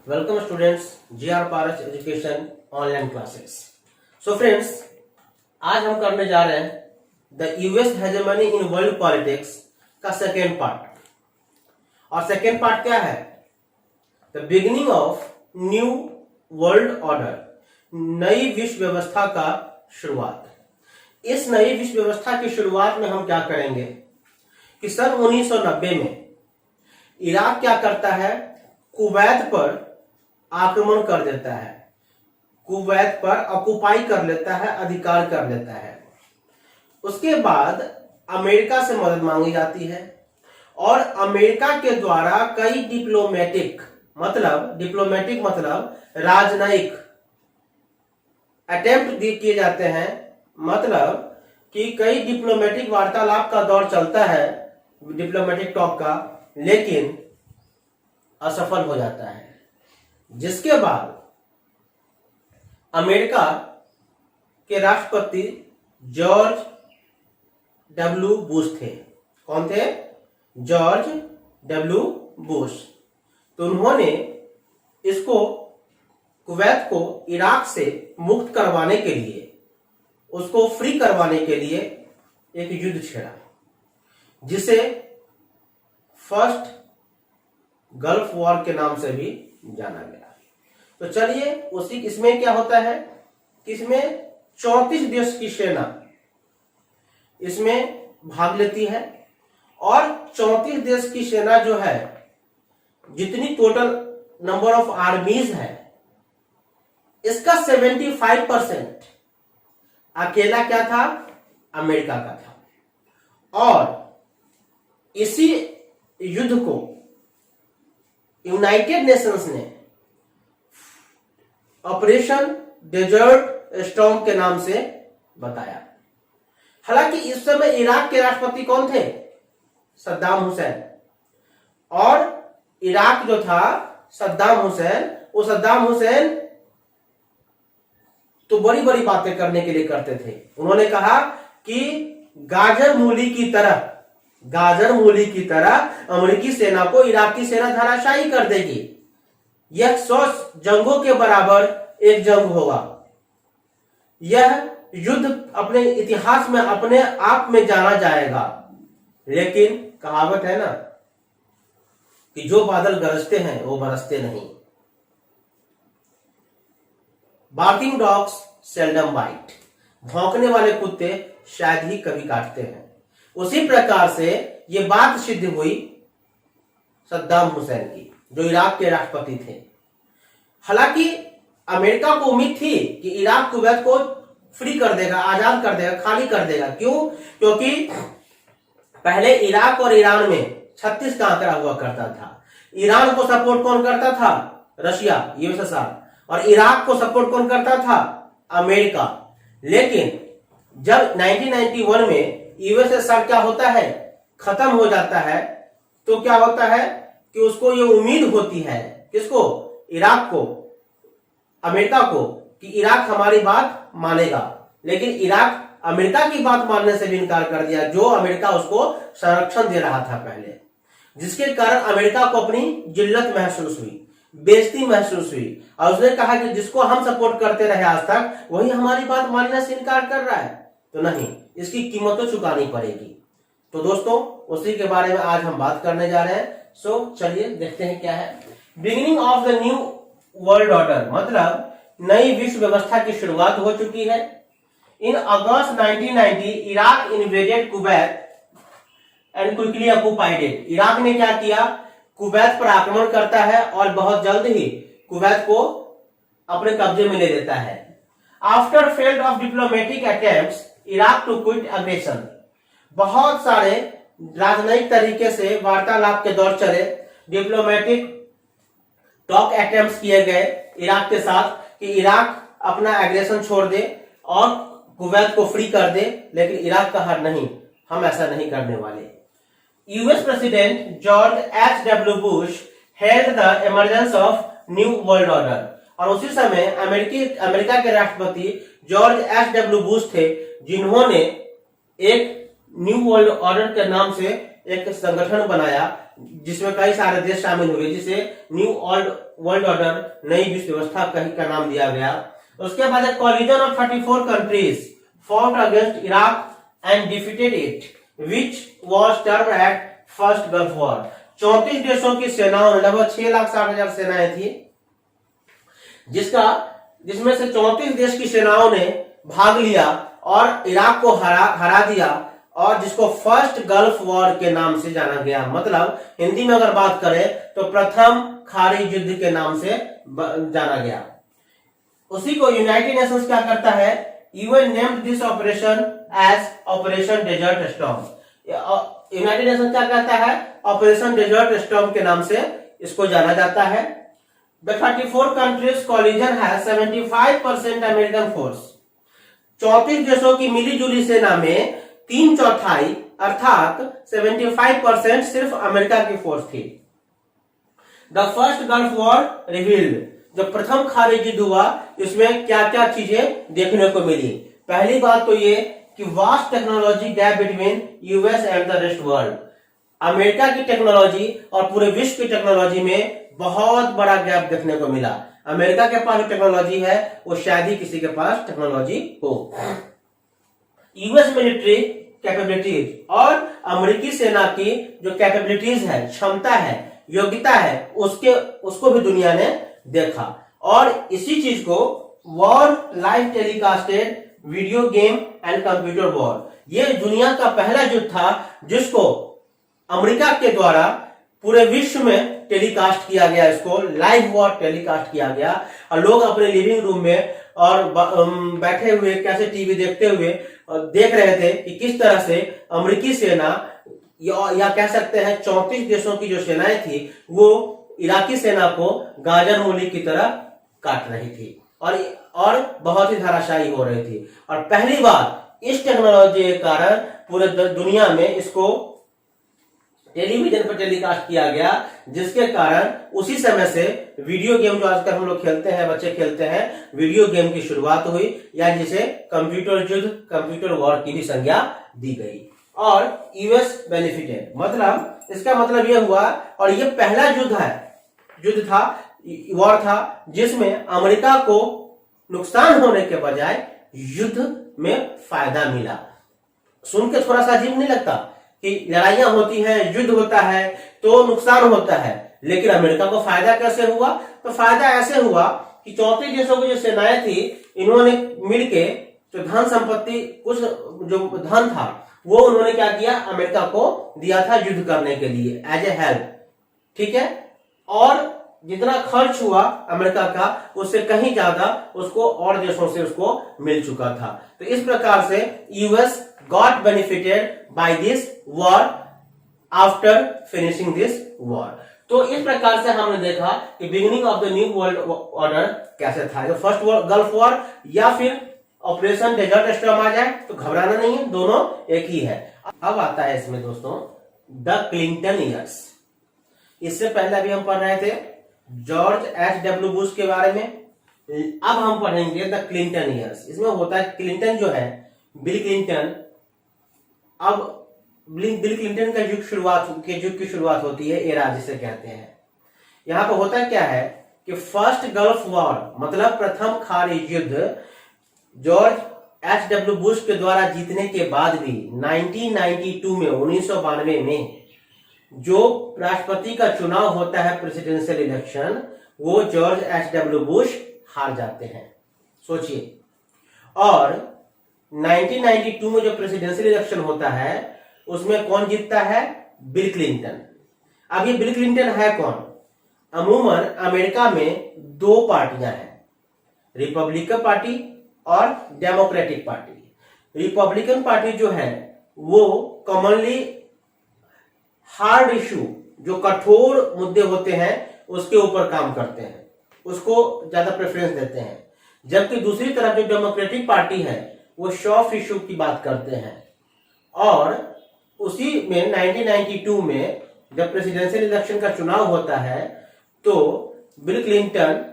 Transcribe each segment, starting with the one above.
Welcome students, GR Paras education online classes. So friends, आज हम करने जा रहे हैं the US hegemony in world politics का सेकेंड पार्ट। और सेकेंड पार्ट क्या है? The beginning of new world order, नई विश्व व्यवस्था का शुरुआत। इस नई विश्व व्यवस्था की शुरुआत में हम क्या करेंगे कि सन 1990 में इराक क्या करता है, कुवैत पर आक्रमण कर देता है, कुवैत पर ऑक्युपाई कर लेता है, अधिकार कर लेता है। उसके बाद अमेरिका से मदद मांगी जाती है और अमेरिका के द्वारा कई डिप्लोमेटिक मतलब राजनयिक अटेम्प्ट किए जाते हैं। मतलब कि कई डिप्लोमेटिक वार्तालाप का दौर चलता है, डिप्लोमेटिक टॉक का, लेकिन असफल हो जाता है। जिसके बाद अमेरिका के राष्ट्रपति जॉर्ज डब्ल्यू बुश थे। कौन थे? George W Bush. तो उन्होंने इसको, कुवैत को इराक से मुक्त करवाने के लिए, उसको फ्री करवाने के लिए एक युद्ध छेड़ा, जिसे फर्स्ट गल्फ वॉर के नाम से भी जाना गया। तो चलिए, इसमें क्या होता है कि इसमें 34 देश की सेना इसमें भाग लेती है और 34 देश की सेना जो है, जितनी टोटल नंबर ऑफ आर्मीज है, इसका 75% अकेला क्या था? अमेरिका का था। और इसी युद्ध को यूनाइटेड नेशंस ने ऑपरेशन डेजर्ट स्टॉर्म के नाम से बताया। हालांकि इस समय इराक के राष्ट्रपति कौन थे? सद्दाम हुसैन। और इराक जो था, सद्दाम हुसैन तो बड़ी बड़ी बातें करने के लिए करते थे। उन्होंने कहा कि गाजर मूली की तरह अमेरिकी सेना को इराकी सेना धराशायी कर देगी। यह 100 जंगों के बराबर एक जंग होगा। यह युद्ध अपने इतिहास में अपने आप में जाना जाएगा। लेकिन कहावत है ना कि जो बादल गरजते हैं वो बरसते नहीं। बार्किंग डॉग्स सेल्डम बाइट, भौंकने वाले कुत्ते शायद ही कभी काटते हैं। उसी प्रकार से ये बात सिद्ध हुई सद्दाम हुसैन की, जो इराक के राष्ट्रपति थे। हालांकि अमेरिका को उम्मीद थी कि इराक कुवैत को फ्री कर देगा, आजाद कर देगा, खाली कर देगा। क्यों? क्योंकि पहले इराक और ईरान में 36 का आंकड़ा हुआ करता था। ईरान को सपोर्ट कौन करता था? Russia, USSR. और इराक को सपोर्ट कौन करता था? अमेरिका। लेकिन जब 1991 में यूएसएसआर क्या होता है, खत्म हो जाता है, तो क्या होता है कि उसको ये उम्मीद होती है, किसको? इराक को, अमेरिका को, कि इराक हमारी बात मानेगा। लेकिन इराक अमेरिका की बात मानने से भी इनकार कर दिया, जो अमेरिका उसको संरक्षण दे रहा था पहले। जिसके कारण अमेरिका को अपनी जिल्लत महसूस हुई, बेइज्जती महसूस हुई। और उसने कहा कि जिसको हम सपोर्ट करते रहे आज तक, वही हमारी बात मानने से इनकार कर रहा है, तो नहीं, इसकी कीमत तो चुकानी पड़ेगी। तो दोस्तों, उसी के बारे में आज हम बात करने जा रहे हैं। सो चलिए देखते हैं क्या है। Beginning of the new world order, मतलब नई विश्व व्यवस्था की शुरुआत हो चुकी है। इन अगस्त 1990 Iraq invaded Kuwait and quickly occupied it. Iraq ने क्या किया? कुवैत पर आक्रमण करता है और बहुत जल्द ही कुवैत को अपने कब्जे में ले लेता है। After failed of diplomatic attempts Iraq to quit aggression, बहुत सारे राजनयिक तरीके से वार्तालाप के दौर चले, डिप्लोमेटिक टॉक अटेम्प्ट्स किए गए इराक के साथ कि इराक अपना एग्रेशन छोड़ दे और कुवैत को फ्री कर दे। लेकिन इराक कहा नहीं, हम ऐसा नहीं करने वाले। US president George H.W. Bush held the emergence of new world order. और उसी समय अमेरिका के राष्ट्रपति जॉर्ज H.W. बुश थे, जिन्होंने एक न्यू वर्ल्ड ऑर्डर के नाम से एक संगठन बनाया जिसमें कई सारे देश शामिल हुए, जिसे न्यू वर्ल्ड ऑर्डर, नई विश्व व्यवस्था का नाम दिया गया। उसके बाद एक collision of 34 countries fought against Iraq and defeated it, which was termed as first gulf war. 34 देशों की सेनाओं ने, लगभग 6,60,000 सेनाएं थी, जिसमें से 34 देश की सेनाओं ने भाग लिया और इराक को हरा दिया, और जिसको फर्स्ट गल्फ वॉर के नाम से जाना गया। मतलब हिंदी में अगर बात करें तो प्रथम खाड़ी युद्ध के नाम से जाना गया। उसी को यूनाइटेड नेशंस क्या करता है, UN named this operation as operation desert storm. United Nation क्या कहता है, ऑपरेशन डेजर्ट स्टॉर्म के नाम से इसको जाना जाता है। The 34 countries coalition has 75% American force. 34 देशों की मिलीजुली सेना में 3/4 अर्थात 75% सिर्फ अमेरिका की फोर्स थी। The first gulf war revealed, जब प्रथम खाड़ी युद्ध हुआ इसमें क्या क्या चीजें देखने को मिली। पहली बात तो ये कि vast technology gap between US and the rest world. America की टेक्नोलॉजी और पूरे विश्व की टेक्नोलॉजी में बहुत बड़ा गैप देखने को मिला। अमेरिका के पास जो टेक्नोलॉजी है वो शायद ही किसी के पास टेक्नोलॉजी हो। यूएस मिलिट्री कैपेबिलिटीज और अमेरिकी सेना की जो कैपेबिलिटीज है, क्षमता है, योग्यता है, उसको भी दुनिया ने देखा। और इसी चीज को war live telecasted video game and computer war, ये दुनिया का पहला युद्ध था जिसको अमेरिका के द्वारा पूरे विश्व में टेलीकास्ट किया गया। इसको लाइव वॉर टेलीकास्ट किया गया और लोग अपने लिविंग रूम में और बैठे हुए कैसे टीवी देखते हुए देख रहे थे कि किस तरह से अमेरिकी सेना या कह सकते हैं 34 देशों की जो सेनाएं थी वो इराकी सेना को गाजर मूली की तरह काट रही थी और बहुत ही धराशायी हो रही थी। और पहली बार इस टेक्नोलॉजी के कारण पूरे दुनिया में इसको टेलीविजन पर टेलीकास्ट किया गया, जिसके कारण उसी समय से वीडियो गेम जो आजकल हम लोग खेलते हैं, बच्चे खेलते हैं, वीडियो गेम की शुरुआत हुई, या जिसे कंप्यूटर युद्ध, कंप्यूटर वॉर की भी संज्ञा दी गई। और यूएस बेनिफिटेड, मतलब इसका मतलब यह हुआ, और यह पहला युद्ध था, वॉर था, जिसमें अमेरिका को नुकसान होने के बजाय युद्ध में फायदा मिला। सुन के थोड़ा सा अजीब नहीं लगता कि लड़ाइयां होती हैं, युद्ध होता है तो नुकसान होता है, लेकिन अमेरिका को फायदा कैसे हुआ? तो फायदा ऐसे हुआ कि 34 देशों की जो सेनाएं थी, इन्होंने मिलके जो धन संपत्ति, कुछ जो धन था वो उन्होंने क्या किया, अमेरिका को दिया था युद्ध करने के लिए एज ए हेल्प, ठीक है। और जितना खर्च हुआ अमेरिका का उससे कहीं ज्यादा उसको और देशों से उसको मिल चुका था। तो इस प्रकार से US got benefited by this war after finishing this war. तो इस प्रकार से हमने देखा कि beginning of the new world order कैसे था। जो फर्स्ट गल्फ वॉर या फिर ऑपरेशन डेजर्ट स्टॉर्म आ जाए तो घबराना नहीं है, दोनों एक ही है। अब आता है इसमें दोस्तों द क्लिंटन ईयर्स। इससे पहले भी हम पढ़ रहे थे जॉर्ज एच.डब्ल्यू. बुश के बारे में, अब हम पढ़ेंगे द क्लिंटन ईयर्स। इसमें होता है क्लिंटन जो है, बिल क्लिंटन, अब बिल क्लिंटन का युग की शुरुआत होती है, एरा जिसे कहते हैं। यहां पर होता क्या है कि फर्स्ट गल्फ वॉर मतलब प्रथम खाड़ी युद्ध जॉर्ज एच.डब्ल्यू. बुश के द्वारा जीतने के बाद भी 1992 में 1992 में जो राष्ट्रपति का चुनाव होता है, प्रेसिडेंशियल इलेक्शन, वो जॉर्ज एच.डब्ल्यू. बुश हार जाते हैं। सोचिए, और 1992 में जो प्रेसिडेंशियल इलेक्शन होता है उसमें कौन जीतता है? Bill Clinton. अब ये बिल क्लिंटन है कौन? अमूमन अमेरिका में दो पार्टियां हैं, रिपब्लिकन पार्टी और डेमोक्रेटिक पार्टी। रिपब्लिकन पार्टी जो है वो कॉमनली हार्ड इशू, जो कठोर मुद्दे होते हैं उसके ऊपर काम करते हैं, उसको ज्यादा प्रेफरेंस देते हैं, जबकि दूसरी तरफ जो डेमोक्रेटिक पार्टी है वो सॉफ्ट इशू की बात करते हैं। और उसी में 1992 में जब प्रेसिडेंशियल इलेक्शन का चुनाव होता है तो bill Clinton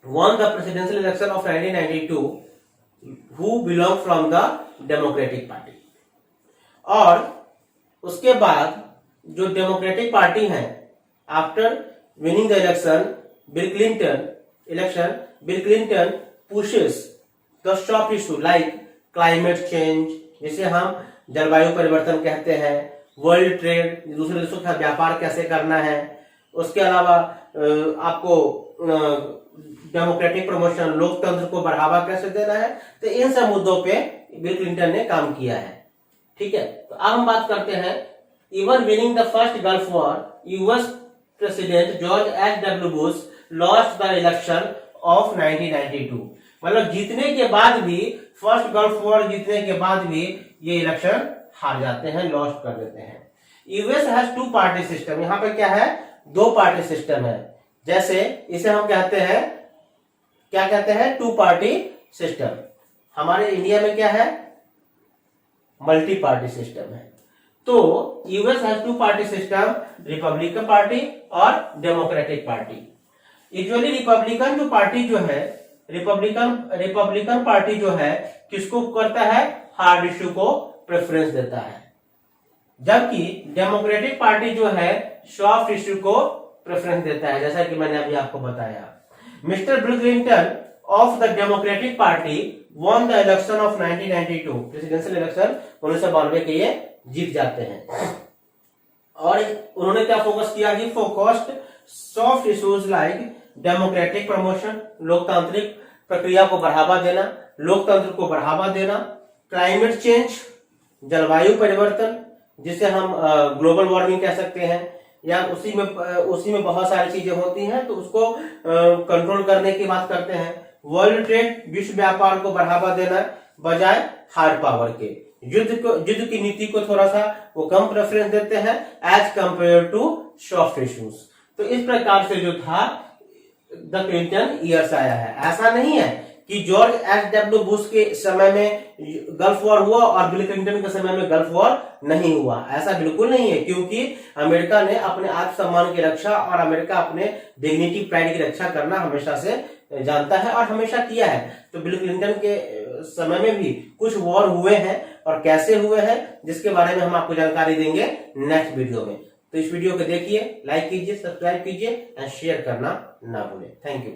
won the presidential election of 1992 who belong from the Democratic Party। और उसके बाद जो डेमोक्रेटिक पार्टी है, after winning the election bill Clinton pushes the soft issue like climate change, जिसे हम जलवायु परिवर्तन कहते हैं, वर्ल्ड ट्रेड, दूसरे देशों के साथ व्यापार कैसे करना है, उसके अलावा आपको डेमोक्रेटिक प्रमोशन, लोकतंत्र को बढ़ावा कैसे देना है, तो इन सब मुद्दों पे बिल क्लिंटन ने काम किया है। ठीक है, तो अब हम बात करते हैं, even winning the first gulf war, US president George H.W. Bush lost the election of 1992। मतलब जीतने के बाद भी, फर्स्ट गल्फ वॉर जीतने के बाद भी ये इलेक्शन हार जाते हैं, लॉस्ट कर देते हैं। US has two party system, यहां पे क्या है, दो पार्टी सिस्टम है। जैसे इसे हम कहते हैं, क्या कहते हैं, टू पार्टी सिस्टम। हमारे इंडिया में क्या है, मल्टी पार्टी सिस्टम है। तो US has two party system, Republican party और डेमोक्रेटिक पार्टी। यूजुअली रिपब्लिकन जो पार्टी जो है, रिपब्लिकन पार्टी जो है किसको करता है, हार्ड इश्यू को प्रेफरेंस देता है, जबकि डेमोक्रेटिक पार्टी जो है सॉफ्ट इश्यू को प्रेफरेंस देता है, जैसा कि मैंने अभी आपको बताया। Mister bill Clinton of the democratic party won the election of 1992, presidential election 1992 के ये जीत जाते हैं। और उन्होंने क्या फोकस किया, he focused soft issues like democratic promotion, लोकतांत्रिक प्रक्रिया को बढ़ावा देना, लोकतंत्र को बढ़ावा देना, क्लाइमेट चेंज, जलवायु परिवर्तन, जिसे हम ग्लोबल वार्मिंग कह सकते हैं, या उसी में बहुत सारी चीजें होती हैं, तो उसको कंट्रोल करने की बात करते हैं। वर्ल्ड ट्रेड, विश्व व्यापार को बढ़ावा देना बजाय हार्ड पावर के, युद्ध की नीति को थोड़ा सा वो कम प्रेफरेंस देते हैं as compare to soft issues. तो इस प्रकार से जो था द क्लिंटन ईयर्स आया है। ऐसा नहीं है कि जॉर्ज H.W. बुश के समय में गल्फ वॉर हुआ और बिल क्लिंटन के समय में गल्फ वॉर नहीं हुआ, ऐसा बिल्कुल नहीं है, क्योंकि अमेरिका ने अपने आत्मसम्मान की रक्षा और अमेरिका अपने डिग्निटी प्राइड की रक्षा करना हमेशा से जानता है और हमेशा किया है। तो बिल क्लिंटन के समय में भी कुछ वॉर हुए हैं और कैसे हुए हैं, जिसके बारे में हम आपको जानकारी देंगे नेक्स्ट वीडियो में। तो इस वीडियो को देखिए, लाइक कीजिए, सब्सक्राइब कीजिए एंड शेयर करना ना भूलें। Thank you.